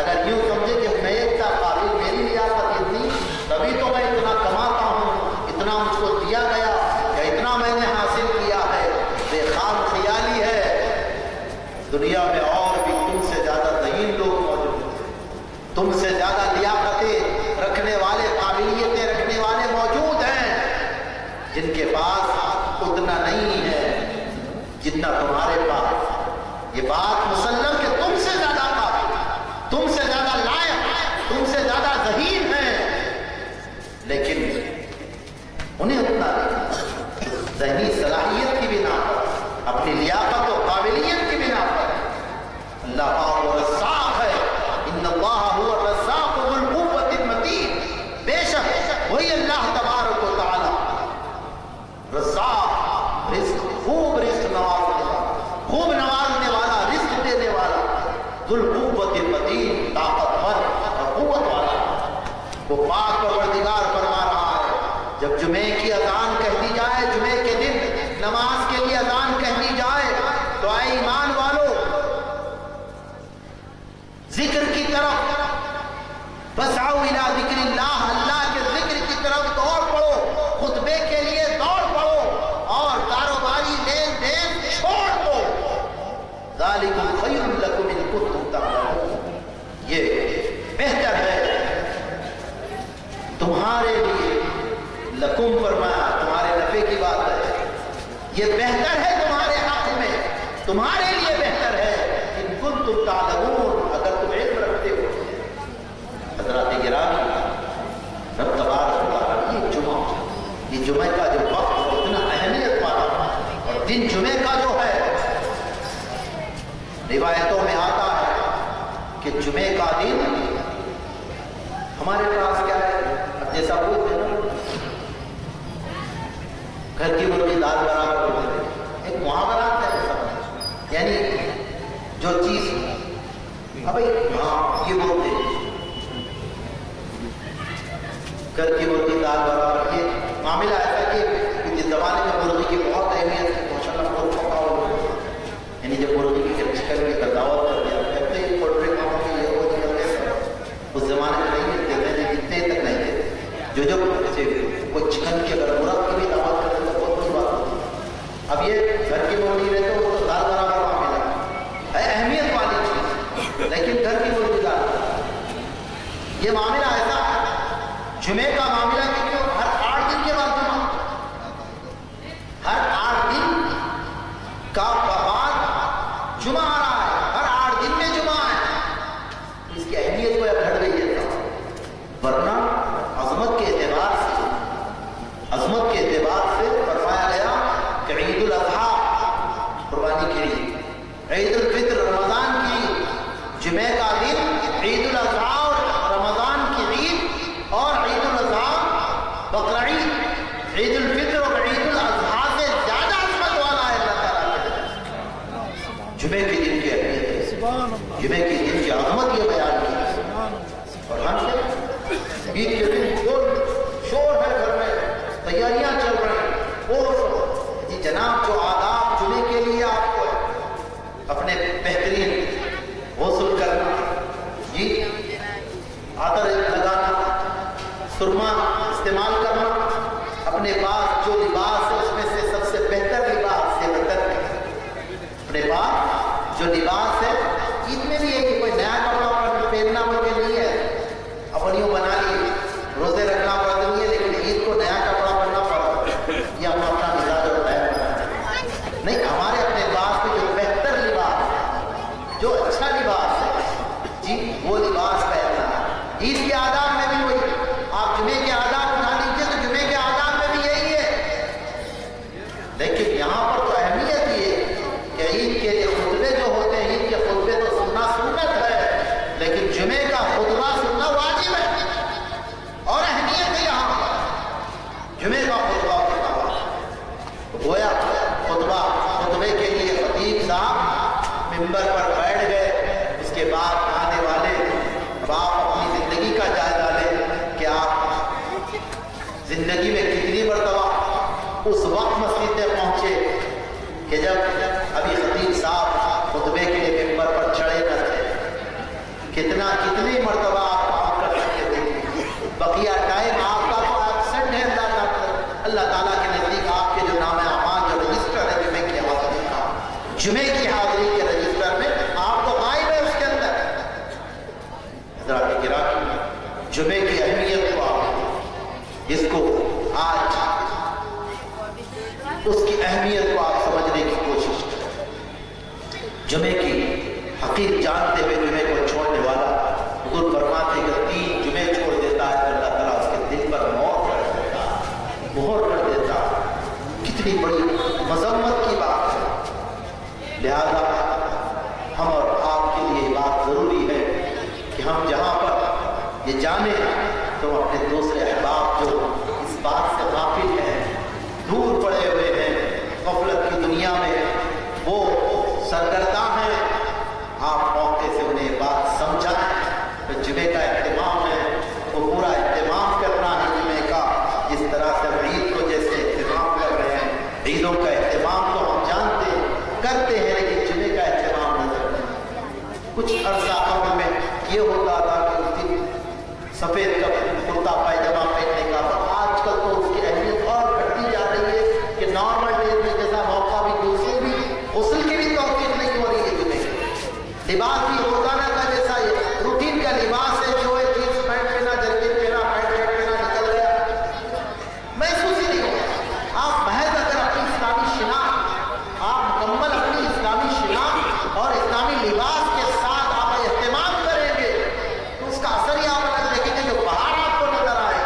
اگر یوں سمجھے کہ میں اتنا قابل، میری لیاقت اتنی، تبھی تو میں اتنا کماتا ہوں، اتنا مجھ کو دیا گیا یا اتنا میں نے حاصل کیا ہے، بے خام خیالی ہے۔ دنیا میں اور بھی تم سے زیادہ ذہین لوگ موجود ہیں، تم سے زیادہ لیاقتیں رکھنے والے، قابلیتیں رکھنے والے موجود ہیں، جن کے پاس اتنا نہیں ہے جتنا تمہارے پاس۔ یہ بات مسلم کہ تم سے زیادہ قابل، تم سے زیادہ لائق، تم سے زیادہ ذہین ہیں، لیکن انہیں اتنا نہیں، ذہنی صلاحیت کی بنا پر، اپنی لیاقت و قابلیت کی بنا پر۔ اللہ پاک رزاق ہے، ان اللہ هو الرزاق ذو القوة المتین، بے شک وہی اللہ تبارک و تعالی رزاق، رزق، خوب رزق نوازنے والا، خوب نوازنے والا، رزق دینے والا، ذو القوة المتین، طاقتور اور قوت والا۔ وہ پاک پروردگار فرما رہا ہے جب جمعے کی اذان کہہ دی جائے، جمعے کے دن نماز کے لیے اذان کہہ دی جائے، تو اے ایمان والو ذکر کی طرف، فاسعوا الی ذکر اللہ، اللہ کے ذکر کی طرف دوڑ پڑو، خطبے کے لیے دوڑ پڑو، اور کاروباری لین دین چھوڑ دو۔ ذالکم خیر لکم ان کنتم تعلمون، یہ بہتر ہے تمہارے لیے، لکم فرمایا تمہارے نفع کی بات ہے، یہ بہتر ہے تمہارے حق میں، تمہارے لیے بہتر ہے، ان کنتم تعلمون، اگر تم علم رکھتے ہو۔ حضرات گرامی، رب تبارک و تعالیٰ یہ جمعہ کا جو وقت اتنا اہمیت والا، اور دن جمعے کا جو ہے، روایتوں میں آتا ہے کہ جمعے کا دن ہمارے پاس کیا ہے، اب جیسا بولتے ہیں نا، گھر کی مرغی دال برابر ہوتی ہے، ایک محاورات ہے سب، یعنی جو چیز ابھی ہاں یہ بولتے ہیں گھر کی مرغی دال برابر، یہ معاملہ ایسا کہ جس زمانے میں مرغی کی بہت اہمیت ہے، ماشاء اللہ بہت پکاؤ، یعنی جب مرغی کی چکن کی دعوت کر دیا کہتے ہیں پولٹری فارم میں یہ وہ نہیں کرتے، اس زمانے میں نہیں ملتے تھے، لیکن اتنے تک نہیں تھے، جو کوئی چکن کی اگر مرغ کی بھی دعوت کرتے تو بہت بڑی بات ہوتی ہے۔ اب یہ گھر کی مرغی رہے تو وہ تو دال برابر معاملہ ہے، اہمیت والی چیز، لیکن گھر کی مرغی دال یہ معاملہ ایسا ہے، جمعے کا معاملہ کہ کیوں ہر 8 دن کے بعد جمعہ، ہر 8 دن کا بعد جمعہ آ رہا ہے، ہر 8 دن میں جمعہ ہے، اس کی اہمیت کو گھٹ گئی ہے، ورنہ عظمت کے اعتبار سے فرمایا گیا کہ عید الاضحیٰ قربانی کی عید، عید الفطر رمضان کی عید، جمعے کا دن عید الاضحیٰ اور رمضان کی عید، اور عید الاضحیٰ بقرعید، عید الفطر اور عید الاضحیٰ سے زیادہ عظمت والا ہے اللہ تعالیٰ کے جمعے کے دن کی اہمیت ہے، جمعے کے دن کی عظمت یہ بیان کی، اور ہم سے عید کے دن شور ہے گھر میں، تیاریاں چل رہی ہیں، جی جناب جو آداب جمعے کے لیے آپ کو اپنے بہترین غسل کرنا، جی عطر لگانا، سرما استعمال کرنا، اپنے پاس جو لباس ہے اس میں سے سب سے بہتر لباس ہے اپنے پاس جو لباس ہے، عید میں بھی ہے کہ کوئی نیا کپڑا پہننا مجھے نہیں ہے، اپنیوں بنا لی، روزے رکھنا پڑا نہیں ہے، لیکن عید کو نیا کپڑا پہننا پڑا، یہ ہم اپنا مزاج اور طے نہیں، ہمارے اپنے پاس میں جو بہتر لباس ہے، جو اچھا لباس ہے، جی وہ لباس پہننا ہے۔ عید کے آداب میں بھی وہی، آپ جمعے کے آداب اٹھا لیجیے تو جمعے کے آداب میں بھی یہی ہے، لیکن یہاں پر تو اہمیت یہ ہے کہ عید کے لیے خطبے جو ہوتے ہیں، عید کے خطبے تو سننا سنت ہے، لیکن جمعے کا خطبہ سننا واجب ہے، اور اہمیت ہے یہاں پر جمعے کا خطبہ گویا خطبے کے لیے خطیب صاحب ممبر پر بیٹھ گئے، اس کے بعد آنے والے اب آپ اپنی زندگی کا جائزہ لیں کہ آپ زندگی میں کتنی مرتبہ اس وقت مسجد میں پہنچے کہ جب ابھی خطیب صاحب خطبے کے لیے ممبر پر چڑھے نہ تھے، کتنی مرتبہ آپ کام کر سکتے تھے، بقیہ ٹائم آپ کا تو ایبسنٹ ہے اللہ تعالیٰ کے نزدیک، آپ کے جو نام اعمال جو رجسٹر ہے جمعے کی حاضری کے رجسٹر میں آپ تو غائب ہے اس کے اندر۔ حضرات کرام، جمعے کی اہمیت کو آپ جس کو آج اس کی اہمیت کو آپ سمجھنے کی کوشش کریں، جمعے کی حقیقت جانتے ہوئے جمعے کو چھوڑنے والا حضور فرماتے کہ 3 جمعے چھوڑ دیتا ہے تو اللہ تعالیٰ اس کے دل پر مہر کر دیتا ہے۔ کتنی بڑی مذمت کی بات ہے، لہذا ہم اور آپ کے لیے بات ضروری ہے کہ ہم جہاں پر یہ جانیں تو اپنے دوسرے احباب جو اس بات سے غافل ہیں، دور پڑے ہوئے ہیں، غفلت کی دنیا میں وہ سرگرداں ہیں، آپ موقع سے انہیں بات سمجھائیں۔ تو جمعے کا اہتمام ہے وہ پورا اہتمام کرنا ہے جمعے کا، جس طرح سے عید کو جیسے اہتمام کر رہے ہیں، عیدوں کا اہتمام تو ہم جانتے ہیں کرتے ہیں، لیکن جمعے کا اہتمام نظر نہیں۔ کچھ عرصہ قبل میں یہ ہوتا تھا کہ اس دن سفید کرتا پائجامہ پہننے کا، آج کل تو اس کی اہمیت اور بڑھتی جا رہی ہے کہ نارمل ڈیز میں جیسا موقع بھی دوسرے بھی غسل کی بھی توفیق نہیں ہو رہی ہے جمعے کی، لباس بھی روزانہ کا جیسا روٹین کا لباس ہے، جو ہے جینس پینٹ پہنا، جرکن پہنا، پینٹ پہنا نکل گیا، محسوس ہی نہیں ہوگا۔ آپ محض اگر اپنی اسلامی شناخت، آپ مکمل اپنی اسلامی شناخت اور اسلامی لباس کے ساتھ آپ اہتمام کریں گے تو اس کا اثر ہی آپ الگ دیکھیں گے، جو بہار آپ کو نظر آئے،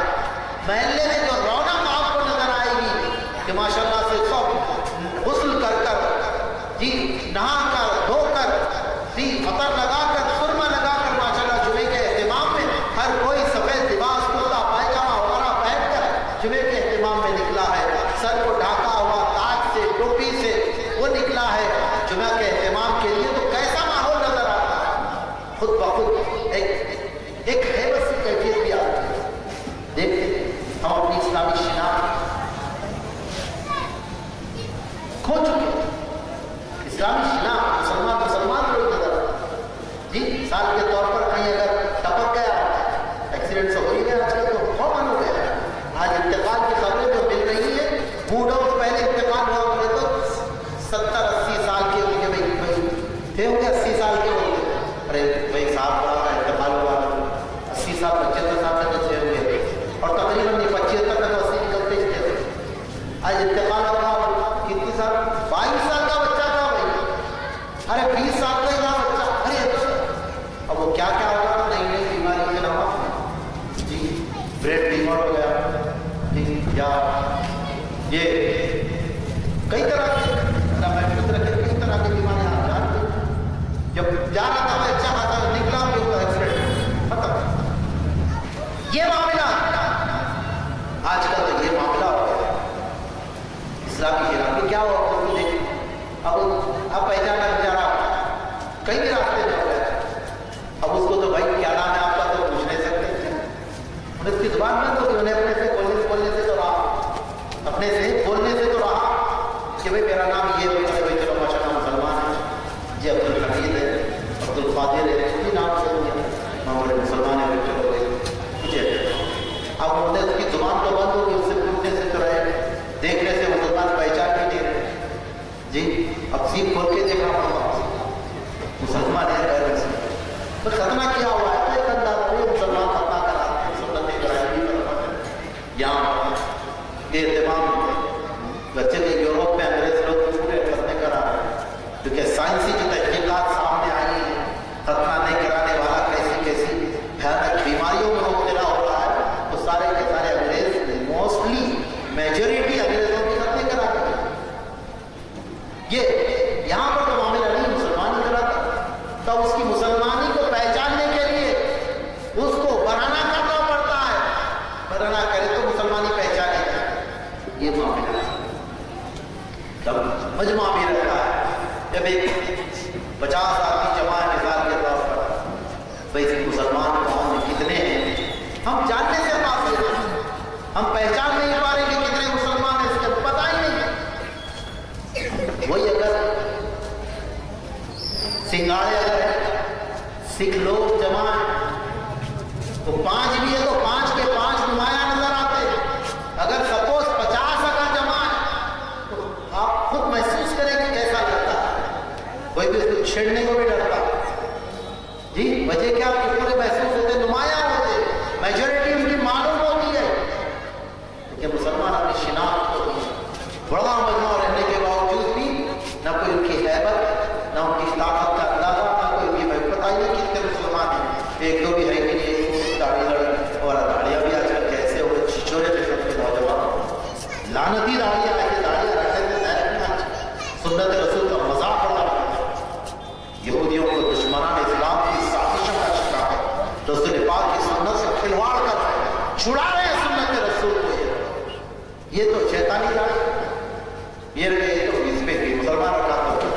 محلے میں جو رونق آپ کو نظر آئے گی کہ ماشاءاللہ سے سب غسل کر کر، جی نہا کر دھو کر، جی عطر لگا خود بخود ایک ہیبت سی کیفیت بھی آتی ہے. دیکھتے ہم اپنی اسلامی شناخت کھو چکے ہیں. اسلامی شناخت مسلمان لوگ نظر جی مثال کے طور پر کہیں اگر ٹپک گیا ایکسیڈنٹ سے ہو ہی گیا آج کل تو کامن ہو گیا. آج انتقال کی خبریں جو مل رہی ہیں موڈ آؤٹ پہلے انتقال ہوا ہوئے تو 70-80 سال کے ہوں گے بھائی تھے ہوں گے 80 سال کے ہوں گے. ارے بھائی صاحب بڑا کا انتقال ہوا 80 سال 75 سال تک تو تھے ہوں گے اور تقریباً 75 تک تو 80 نکلتے ہی تھے. آج انتقال ہوا کتنی سال 22 سال کا بچہ تھا بھائی. ارے 20 سال کا ہی تھا بچہ. ارے اب وہ کیا کیا ہوگا نئی نئی بیماری کے نام جی بریڈ ٹیمر ہو گیا جی یا یہ کئی طرح کے کئی طرح کی بیماریاں آپ جانتے ہیں. جب جا رہا تھا بچہ آتا نکلا بھی ہوگا ایکسیڈنٹ ختم. یہ معاملہ آج کل تو یہ معاملہ ہو گیا اسلامی جناب کیا ہوا اب پہچانا جا رہا کئی بھی راستے میں ہو گیا. اب اس کو تو بھائی کیا نام ہے آپ کا تو پوچھ نہیں سکتے. انہیں اس کی زبان میں تو انہیں اپنے سے بولنے سے تو رہا اپنے سے بولنے سے تو رہا کہ بھائی میرا نام یہ بھائی چلو ماشاء اللہ مسلمان ہے جی عبدالحمید ہے عبدالقادر ہے یہ نام سے ہمارے مسلمان ہیں چلو بھائی مجھے اب انہیں اس کی زبان تو بند ہوگی اس سے پوچھنے سے تو رہے دیکھنے سے مسلمان پہچان بھی نہیں رہے جی. اب سیکھ کھول کے دیکھنا پڑتا مسلمان ہے غیر مسلمان تو ختنہ کیا ہوا ہے مسلمان ختنہ کراتے ہیں سنت ابراہیمی یہاں یہ اہتمام بچے کے یوروپ میں انگریز لوگ پورے ختنے کرا رہے ہیں کیونکہ سائنسی جو تحقیقات سامنے آئی ہیں ختنہ نہیں کرانے والا کیسی کیسی بھیانک بیماریوں میں مبتلا ہو رہا ہے تو سارے کے سارے انگریز موسٹلی میجورٹی انگریزوں کی ختنے کرا رہے ہیں. یہ یہاں پر تو معاملہ نہیں مسلمان ہی کراتا تب اس کی مسلمانی کو پہچاننے کے لیے اس کو بنانا کرنا پڑتا ہے. بنانا کرے تو مسلمانی پہچانے کا یہ معاملہ تب مجمع بھی رہتا ہے. جب ایک 50 آدمی جمع ہے مثال کے طور پر بھائی مسلمان قوم میں کتنے ہیں ہم جاننے سے قاصر ہیں. ہم پہچان نہیں پا رہے کہ کتنے مسلمان ہیں اس کا پتہ ہی نہیں. وہی اگر سنگاڑے اگر سکھ لوگ جمع ہیں تو 5 بھی ہے تو 5 کے 5 نمایاں نظر آتے ہیں. اگر سپوز 50 اگر جمع ہے تو آپ خود محسوس کریں کہ کیسا لگتا ہے. کوئی بھی اس کو چھیڑنے کو بھی ڈرتا جی. وجہ کیا کہ پورے محسوس ہوتے نمایاں ہوتے میجورٹی ان کی معلوم ہوتی ہے. لیکن مسلمان اپنی شناخت کو بڑا مجموعہ رہنے کے باوجود بھی نہ کوئی ان کی حیبت نہ ان کی طاقت کا اندازہ نہ کوئی ان کی محبت آئی ہے کتنے مسلمان ہیں. ایک دو بھی ہے کہ نہیں داڑھی لڑ اور داڑیاں بھی آج کل کیسے ہو گئے چھچورے قسم کے نوجوان لعنتی داڑیاں آئی داڑیاں رکھنے میں سنت رسول کا مذاق اڑا رہا ہے. یہودیوں کو دشمنان اسلام کی سازشوں کا شکار ہے. رسول پاک کی سنت سے کھلواڑ کر رہے ہیں چھڑا رہے ہیں سنت رسول کو. یہ تو شیطانی داڑھی یہ رہے تو اس پہ بھی مسلمان رکھا تو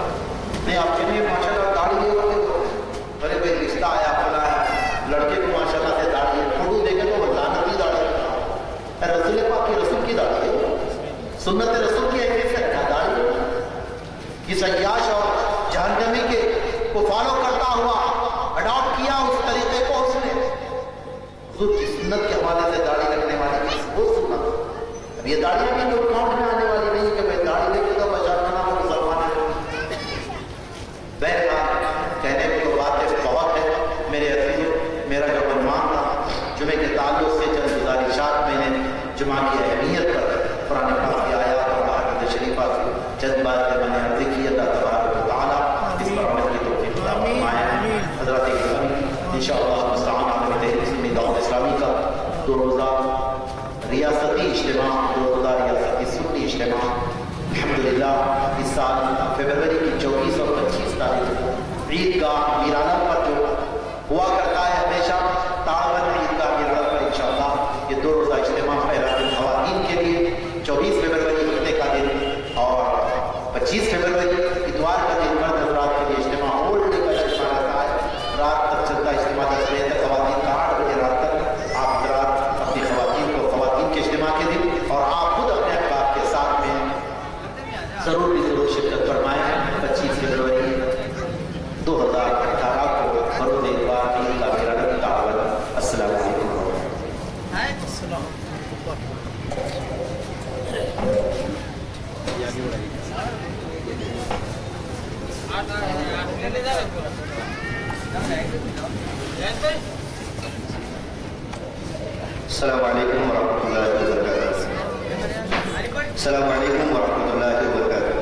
نہیں آپ کے لیے ماشاء اللہ داڑھی نہیں ہوگی تو ارے بھائی رشتہ آیا کھلا ہے لڑکے کو ماشاء اللہ سے داڑھی ہے فوٹو دیکھے تو وہ لعنتی داڑھی رکھا. رسول پاک کی رسول کی داڑھی ہے سنت رسول کی حیثیت سے رکھا داڑھی اس عیاش اور جہنمی کے کو فالو کرتا ہوا اڈاپٹ کیا اس طریقے کو اس نے حضور کی سنت کے حوالے سے داڑھی رکھنے والی وہ سنت. اب یہ داڑیاں بھی جو کاؤنٹ میں آنے والی نہیں کہ میں داڑھی دیکھے تو بچا کرنا وہ مسلمان ہے. بہرحال کہنے کو تو باتیں بہت ہے میرے عزیزوں. میرا جو عنوان تھا جمعے کے تعلق سے چند گزارشات میں نے جمعہ کی اہمیت پر قرآن پاک کی آیات اور احادیث شریفہ سے چند باتیں میں نے عرض کی. اللہ تبارک و تعالیٰ اس پر عمل کی توفیق عطا فرمائے. حضرات گرامی انشاءاللہ مستعان عامر تحریک دعوت اسلامی کا 2 روزہ ریاستی اجتماع 2 روزہ ریاستی سنی اجتماع الحمدللہ اس سال فروری کی 24 اور 25 تاریخ کو عیدگاہ میرانہ پر جو ہوا کرتا ہے ہمیشہ تاڑبند عیدگاہ میرانہ پر انشاءاللہ یہ 2 روزہ اجتماع پہلا دن خواتین کے لیے 24 فروری ہفتے کا دن اور 25 فروری اتوار کا دن مرد حضرات کے لیے اجتماع ہولڈ کا اجتماع رہتا ہے. رات تک السلام علیکم ورحمۃ اللہ وبرکاتہ. السلام علیکم ورحمۃ اللہ وبرکاتہ.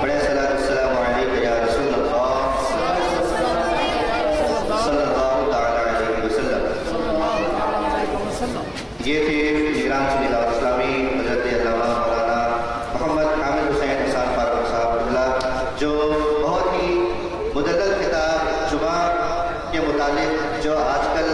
بڑے صلاۃ السلام علیک یا رسول اللہ صلی اللہ تعالی علیہ وسلم. یہ تھے نگران سنی دعوت اسلامی حضرت علامہ مولانا محمد حامد حسین حسان فاروق صاحب اللہ، جو بہت ہی مدلل کتاب جمعہ کے متعلق جو آج کل